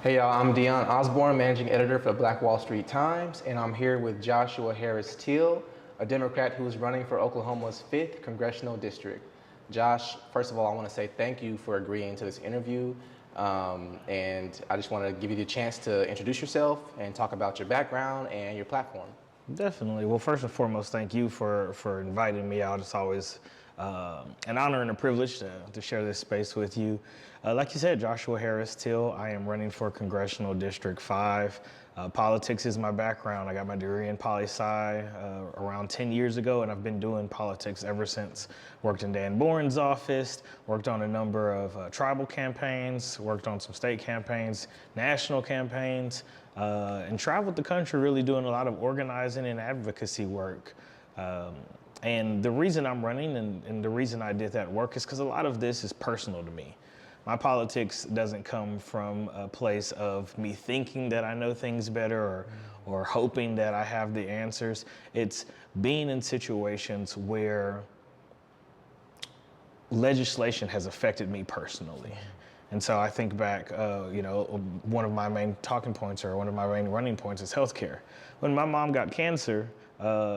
Hey y'all, I'm Dion Osborne, managing editor for the Black Wall Street Times, and I'm here with Joshua Harris Teal, a Democrat who's running for Oklahoma's 5th Congressional District. Josh, first of all, I want to say thank you for agreeing to this interview, and I just want to give you the chance to introduce yourself and talk about your background and your platform. Definitely. Well, first and foremost, thank you for inviting me out. It's always an honor and a privilege to share this space with you. Like you said, Joshua Harris Teal. I am running for Congressional District 5. Politics is my background. I got my degree in poli-sci around 10 years ago, and I've been doing politics ever since. Worked in Dan Boren's office, worked on a number of tribal campaigns, worked on some state campaigns, national campaigns, and traveled the country really doing a lot of organizing and advocacy work. And the reason I'm running and the reason I did that work is because a lot of this is personal to me. My politics doesn't come from a place of me thinking that I know things better or hoping that I have the answers. It's being in situations where legislation has affected me personally. And so I think back, one of my main talking points or one of my main running points is healthcare. When my mom got cancer,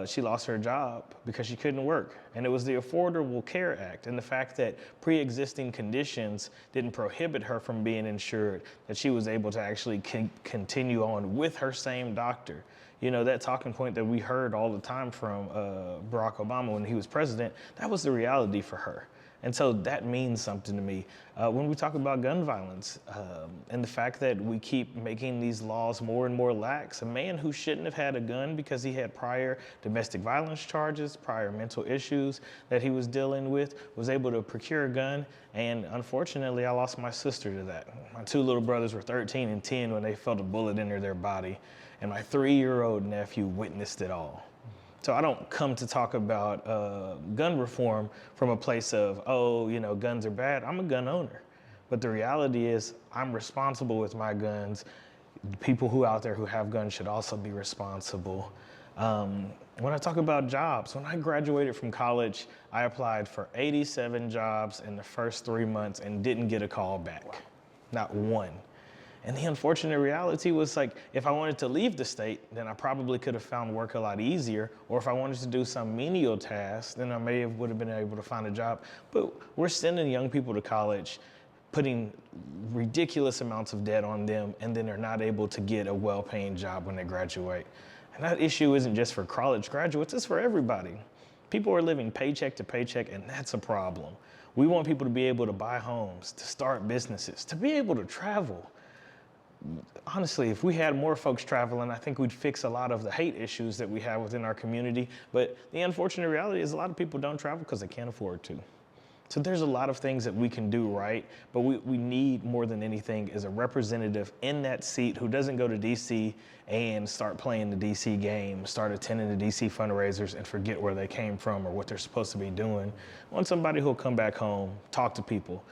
she lost her job because she couldn't work. And it was the Affordable Care Act and the fact that pre-existing conditions didn't prohibit her from being insured, that she was able to actually continue on with her same doctor. You know, that talking point that we heard all the time from Barack Obama when he was president, that was the reality for her. And so that means something to me. When we talk about gun violence and the fact that we keep making these laws more and more lax, a man who shouldn't have had a gun because he had prior domestic violence charges, prior mental issues that he was dealing with, was able to procure a gun. And unfortunately, I lost my sister to that. My two little brothers were 13 and 10 when they felt a bullet enter their body. And my 3-year-old nephew witnessed it all. So I don't come to talk about gun reform from a place of, guns are bad. I'm a gun owner. But the reality is I'm responsible with my guns. The people who out there who have guns should also be responsible. When I talk about jobs, when I graduated from college, I applied for 87 jobs in the first 3 months and didn't get a call back. Not one. And the unfortunate reality was, like, if I wanted to leave the state, then I probably could have found work a lot easier. Or if I wanted to do some menial task, then I would have been able to find a job. But we're sending young people to college, putting ridiculous amounts of debt on them, and then they're not able to get a well-paying job when they graduate. And that issue isn't just for college graduates, it's for everybody. People are living paycheck to paycheck, and that's a problem. We want people to be able to buy homes, to start businesses, to be able to travel. Honestly, if we had more folks traveling, I think we'd fix a lot of the hate issues that we have within our community. But the unfortunate reality is a lot of people don't travel because they can't afford to. So there's a lot of things that we can do right, but we need more than anything is a representative in that seat who doesn't go to DC and start playing the DC game, start attending the DC fundraisers and forget where they came from or what they're supposed to be doing. I want somebody who'll come back home, talk to people,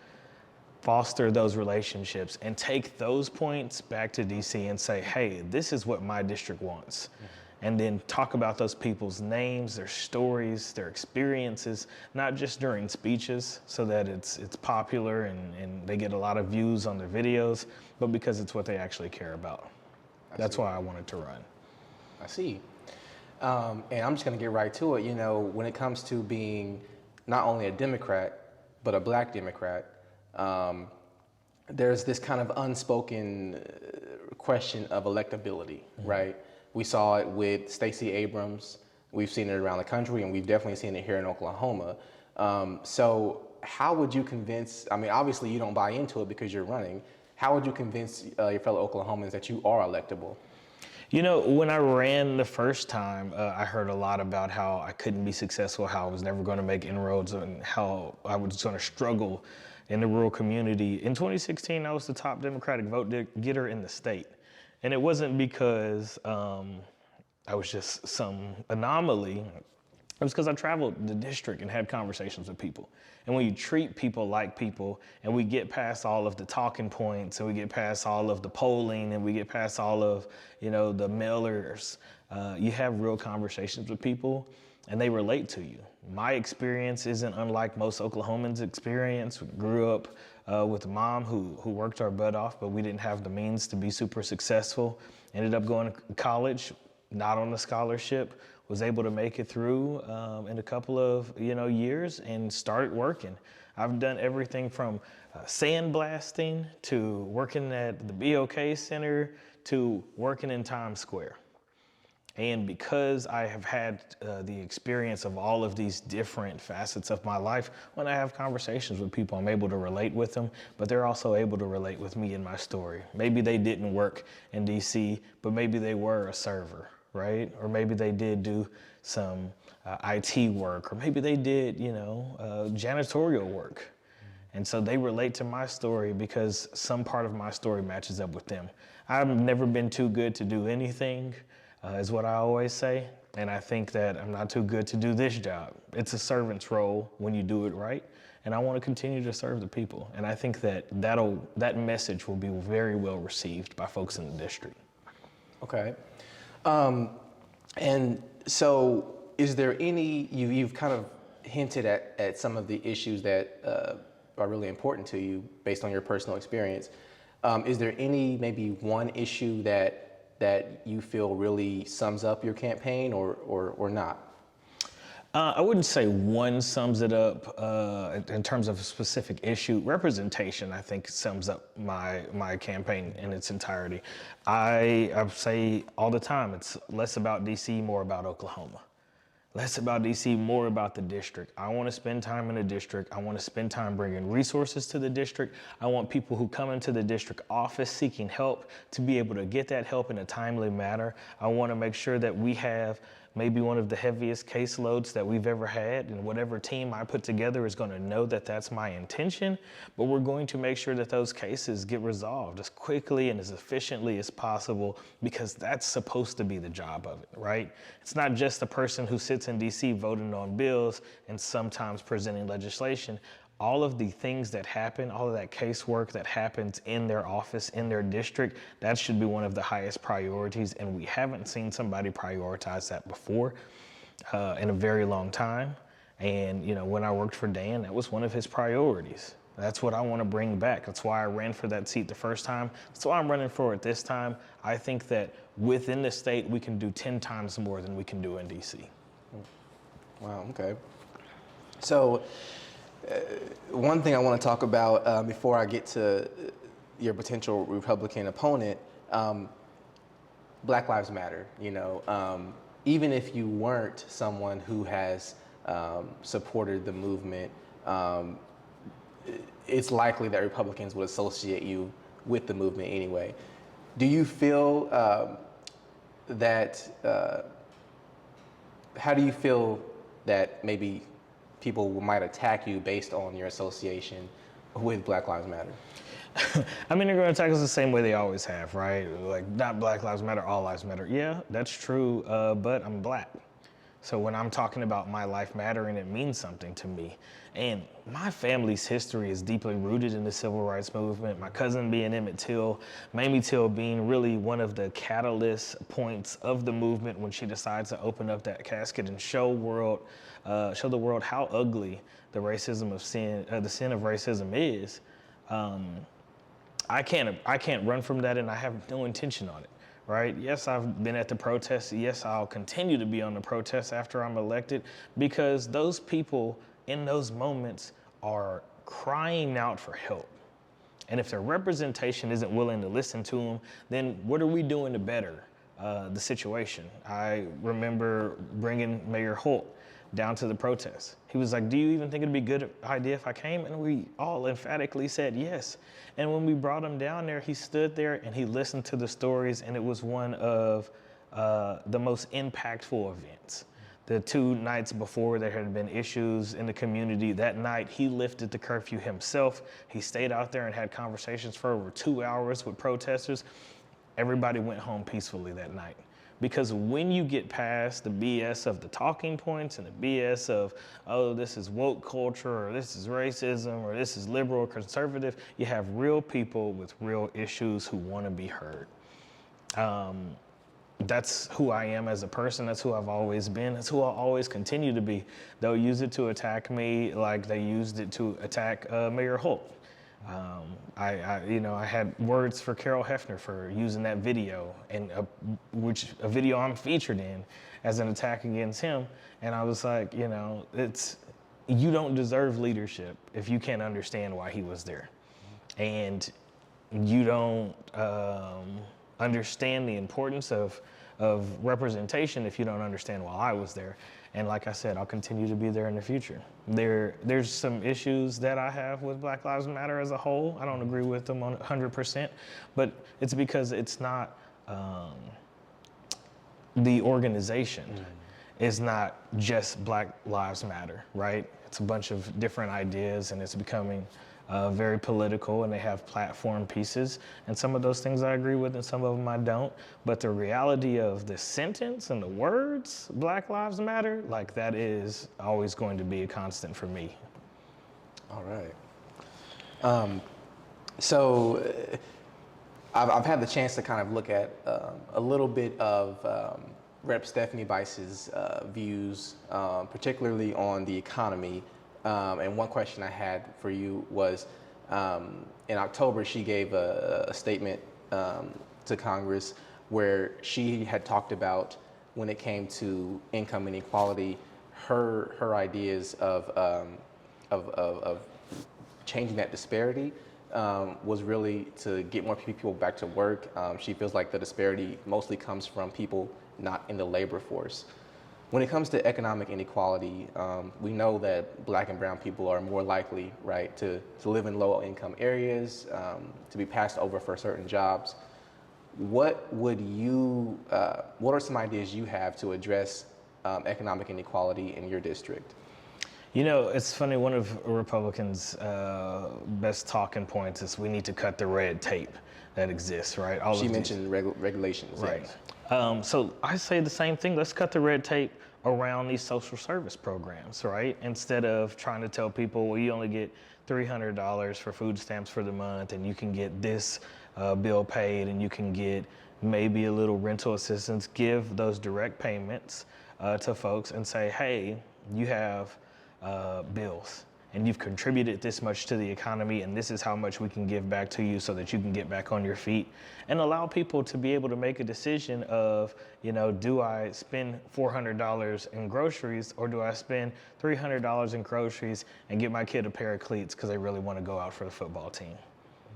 foster those relationships, and take those points back to DC and say, hey, this is what my district wants. Mm-hmm. And then talk about those people's names, their stories, their experiences, not just during speeches so that it's popular and they get a lot of views on their videos, but because it's what they actually care about. That's why I wanted to run. I see. And I'm just gonna get right to it. You know, when it comes to being not only a Democrat, but a Black Democrat, there's this kind of unspoken question of electability, mm-hmm. right? We saw it with Stacey Abrams. We've seen it around the country, and we've definitely seen it here in Oklahoma. So how would you convince, I mean, obviously you don't buy into it because you're running. How would you convince your fellow Oklahomans that you are electable? You know, when I ran the first time, I heard a lot about how I couldn't be successful, how I was never going to make inroads, and how I was going to struggle in the rural community. In 2016, I was the top Democratic vote getter in the state. And it wasn't because I was just some anomaly. It was because I traveled the district and had conversations with people. And when you treat people like people, and we get past all of the talking points, and we get past all of the polling, and we get past all of, the mailers, you have real conversations with people, and they relate to you. My experience isn't unlike most Oklahomans' experience. We grew up with a mom who worked our butt off, but we didn't have the means to be super successful. Ended up going to college, not on a scholarship, was able to make it through in a couple of years and started working. I've done everything from sandblasting to working at the BOK Center to working in Times Square. And because I have had the experience of all of these different facets of my life, when I have conversations with people, I'm able to relate with them, but they're also able to relate with me and my story. Maybe they didn't work in DC, but maybe they were a server, right? Or maybe they did do some IT work, or maybe they did, janitorial work. And so they relate to my story because some part of my story matches up with them. I've never been too good to do anything, is what I always say. And I think that I'm not too good to do this job. It's a servant's role when you do it right. And I want to continue to serve the people. And I think that that message will be very well received by folks in the district. Okay. And so is there any, you've kind of hinted at some of the issues that are really important to you based on your personal experience. Is there any, maybe one issue that you feel really sums up your campaign or not? I wouldn't say one sums it up in terms of a specific issue. Representation, I think, sums up my campaign in its entirety. I say all the time, it's less about DC, more about Oklahoma. Less about DC, more about the district. I want to spend time in the district. I want to spend time bringing resources to the district. I want people who come into the district office seeking help to be able to get that help in a timely manner. I want to make sure that we have maybe one of the heaviest caseloads that we've ever had, and whatever team I put together is going to know that that's my intention, but we're going to make sure that those cases get resolved as quickly and as efficiently as possible, because that's supposed to be the job of it, right? It's not just the person who sits in DC voting on bills and sometimes presenting legislation. All of the things that happen, all of that casework that happens in their office, in their district, that should be one of the highest priorities, and we haven't seen somebody prioritize that before in a very long time. And when I worked for Dan, that was one of his priorities. That's what I want to bring back. That's why I ran for that seat the first time. That's why I'm running for it this time. I think that within the state, we can do 10 times more than we can do in DC. Wow, okay. So, one thing I want to talk about before I get to your potential Republican opponent, Black Lives Matter. Even if you weren't someone who has supported the movement, it's likely that Republicans would associate you with the movement anyway. Do you feel how do you feel that maybe people might attack you based on your association with Black Lives Matter? I mean, they're going to attack us the same way they always have, right? Like, not Black Lives Matter, all lives matter. Yeah, that's true, but I'm Black. So when I'm talking about my life mattering, it means something to me. And my family's history is deeply rooted in the civil rights movement. My cousin being Emmett Till, Mamie Till being really one of the catalyst points of the movement when she decides to open up that casket and show the world how ugly the sin of racism is. I can't run from that, and I have no intention on it. Right? Yes, I've been at the protests. Yes, I'll continue to be on the protests after I'm elected, because those people in those moments are crying out for help. And if their representation isn't willing to listen to them, then what are we doing to better the situation? I remember bringing Mayor Holt down to the protests. He was like, "Do you even think it'd be a good idea if I came?" And we all emphatically said yes. And when we brought him down there, he stood there and he listened to the stories, and it was one of the most impactful events. The 2 nights before, there had been issues in the community. That night, he lifted the curfew himself. He stayed out there and had conversations for over 2 hours with protesters. Everybody went home peacefully that night. Because when you get past the BS of the talking points and the BS of, oh, this is woke culture, or this is racism, or this is liberal or conservative, you have real people with real issues who want to be heard. That's who I am as a person. That's who I've always been. That's who I'll always continue to be. They'll use it to attack me like they used it to attack Mayor Holt. I had words for Carol Hefner for using that video, and which a video I'm featured in as an attack against him. And I was like, you don't deserve leadership if you can't understand why he was there, and you don't understand the importance of representation if you don't understand why I was there. And like I said, I'll continue to be there in the future. There's some issues that I have with Black Lives Matter as a whole. I don't agree with them 100%, but it's because it's not the organization is not just Black Lives Matter, right? It's a bunch of different ideas, and it's becoming very political, and they have platform pieces, and some of those things I agree with and some of them I don't. But the reality of the sentence and the words, Black Lives Matter, like that is always going to be a constant for me. All right. So I've had the chance to kind of look at a little bit of Rep. Stephanie Bice's views, particularly on the economy. And one question I had for you was, in October, she gave a statement to Congress where she had talked about, when it came to income inequality, her ideas of changing that disparity was really to get more people back to work. She feels like the disparity mostly comes from people not in the labor force. When it comes to economic inequality, we know that Black and brown people are more likely, right, to live in low income areas, to be passed over for certain jobs. What are some ideas you have to address economic inequality in your district? It's funny, one of Republicans' best talking points is we need to cut the red tape that exists, right? She mentioned regulations. Right. Yes. So I say the same thing. Let's cut the red tape around these social service programs, right? Instead of trying to tell people, well, you only get $300 for food stamps for the month, and you can get this bill paid, and you can get maybe a little rental assistance. Give those direct payments to folks and say, hey, you have bills, and you've contributed this much to the economy, and this is how much we can give back to you so that you can get back on your feet, and allow people to be able to make a decision of, do I spend $400 in groceries, or do I spend $300 in groceries and get my kid a pair of cleats because they really want to go out for the football team?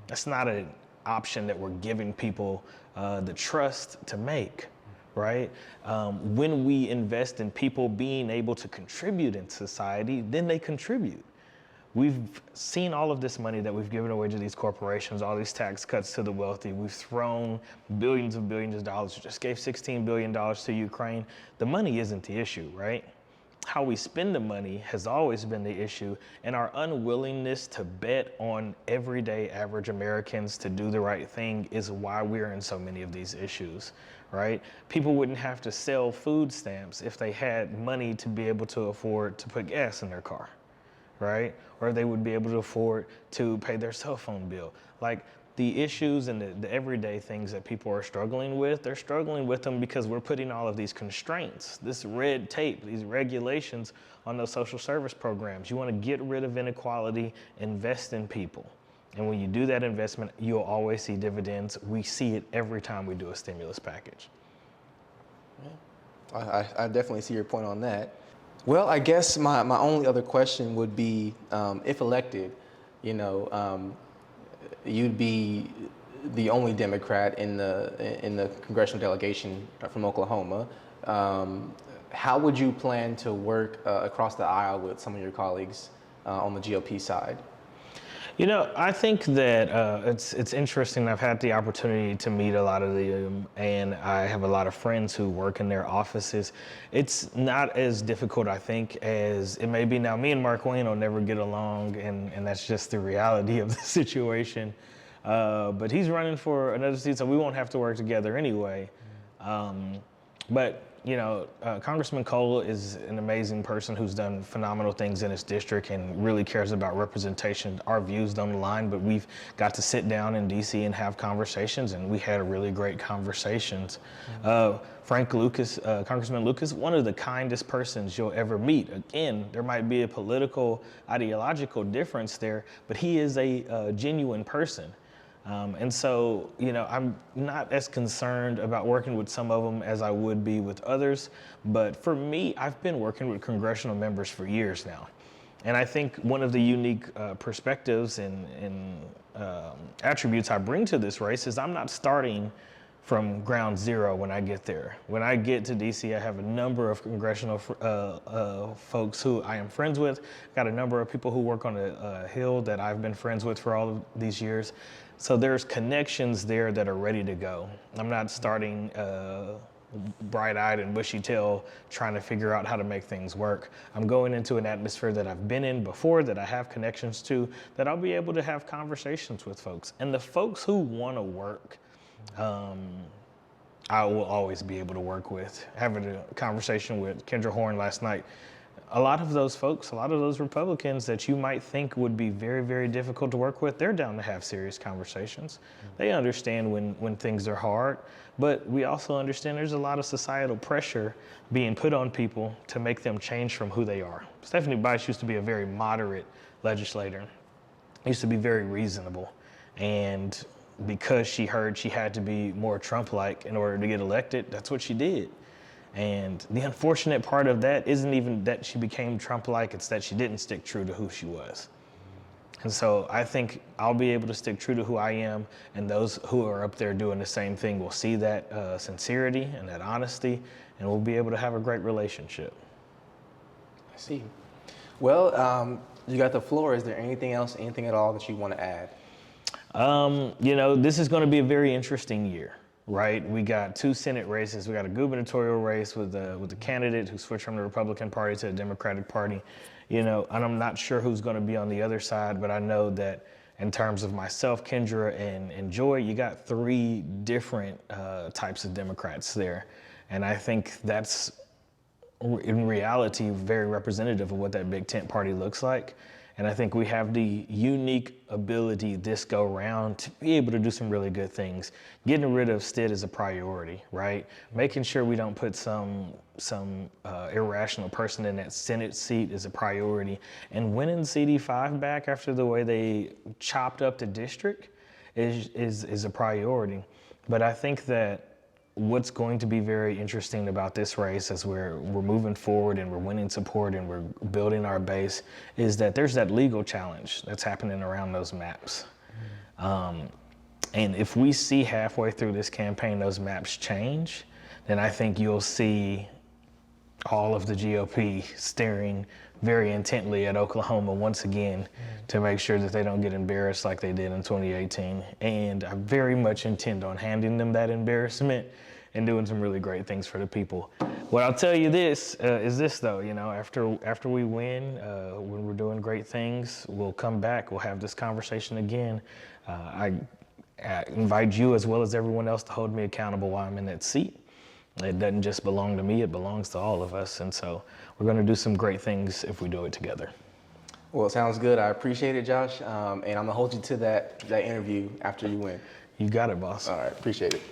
That's not an option that we're giving people the trust to make. Right? When we invest in people being able to contribute in society, then they contribute. We've seen all of this money that we've given away to these corporations, all these tax cuts to the wealthy. We've thrown billions of dollars. We just gave $16 billion to Ukraine. The money isn't the issue, right? How we spend the money has always been the issue, and our unwillingness to bet on everyday average Americans to do the right thing is why we're in so many of these issues, right? People wouldn't have to sell food stamps if they had money to be able to afford to put gas in their car, right? Or they would be able to afford to pay their cell phone bill. Like, the issues and the everyday things that people are struggling with, they're struggling with them because we're putting all of these constraints, this red tape, these regulations on those social service programs. You want to get rid of inequality, invest in people. And when you do that investment, you'll always see dividends. We see it every time we do a stimulus package. Yeah. I definitely see your point on that. Well, I guess my only other question would be, if elected, you'd be the only Democrat in the congressional delegation from Oklahoma. How would you plan to work across the aisle with some of your colleagues on the GOP side? I think that it's interesting. I've had the opportunity to meet a lot of them, and I have a lot of friends who work in their offices. It's not as difficult, I think, as it may be now. Me and Mark Wayne will never get along, and that's just the reality of the situation. But he's running for another seat, so we won't have to work together anyway. But Congressman Cole is an amazing person who's done phenomenal things in his district and really cares about representation. Our views don't align, but we've got to sit down in DC and have conversations, and we had really great conversations. Frank Lucas, Congressman Lucas, one of the kindest persons you'll ever meet. Again, there might be a political, ideological difference there, but he is a genuine person. And so, I'm not as concerned about working with some of them as I would be with others. But for me, I've been working with congressional members for years now. And I think one of the unique perspectives and attributes I bring to this race is I'm not starting from ground zero when I get there. When I get to DC, I have a number of congressional folks who I am friends with. Got a number of people who work on a Hill that I've been friends with for all of these years. So there's connections there that are ready to go. I'm not starting bright-eyed and bushy-tailed trying to figure out how to make things work. I'm going into an atmosphere that I've been in before, that I have connections to, that I'll be able to have conversations with folks. And the folks who want to work, I will always be able to work with. Having a conversation with Kendra Horn last night, a lot of those folks, a lot of those Republicans that you might think would be very, very difficult to work with, they're down to have serious conversations. They understand when things are hard, but we also understand there's a lot of societal pressure being put on people to make them change from who they are. Stephanie Bice used to be a very moderate legislator, used to be very reasonable, and because she heard she had to be more Trump-like in order to get elected, that's what she did. And the unfortunate part of that isn't even that she became Trump-like, it's that she didn't stick true to who she was. And so I think I'll be able to stick true to who I am, and those who are up there doing the same thing will see that sincerity and that honesty, and we'll be able to have a great relationship. I see. Well, you got the floor. Is there anything else, anything at all that you want to add? This is going to be a very interesting year. Right, we got 2 Senate races. We got a gubernatorial race with the candidate who switched from the Republican Party to the Democratic Party. And I'm not sure who's going to be on the other side, but I know that in terms of myself, Kendra, and Joy, you got 3 different types of Democrats there, and I think that's in reality very representative of what that big tent party looks like. And I think we have the unique ability this go round to be able to do some really good things. Getting rid of Stitt is a priority, right? Making sure we don't put some irrational person in that Senate seat is a priority. And winning CD5 back after the way they chopped up the district is a priority. But I think that what's going to be very interesting about this race as we're moving forward and we're winning support and we're building our base is that there's that legal challenge that's happening around those maps. And if we see halfway through this campaign those maps change, then I think you'll see all of the GOP staring very intently at Oklahoma once again to make sure that they don't get embarrassed like they did in 2018. And I very much intend on handing them that embarrassment and doing some really great things for the people. What I'll tell you is this though, after we win, when we're doing great things, we'll come back, we'll have this conversation again. I invite you as well as everyone else to hold me accountable while I'm in that seat. It doesn't just belong to me, it belongs to all of us. And so we're gonna do some great things if we do it together. Well, it sounds good. I appreciate it, Josh. And I'm gonna hold you to that interview after you win. You got it, boss. All right, appreciate it.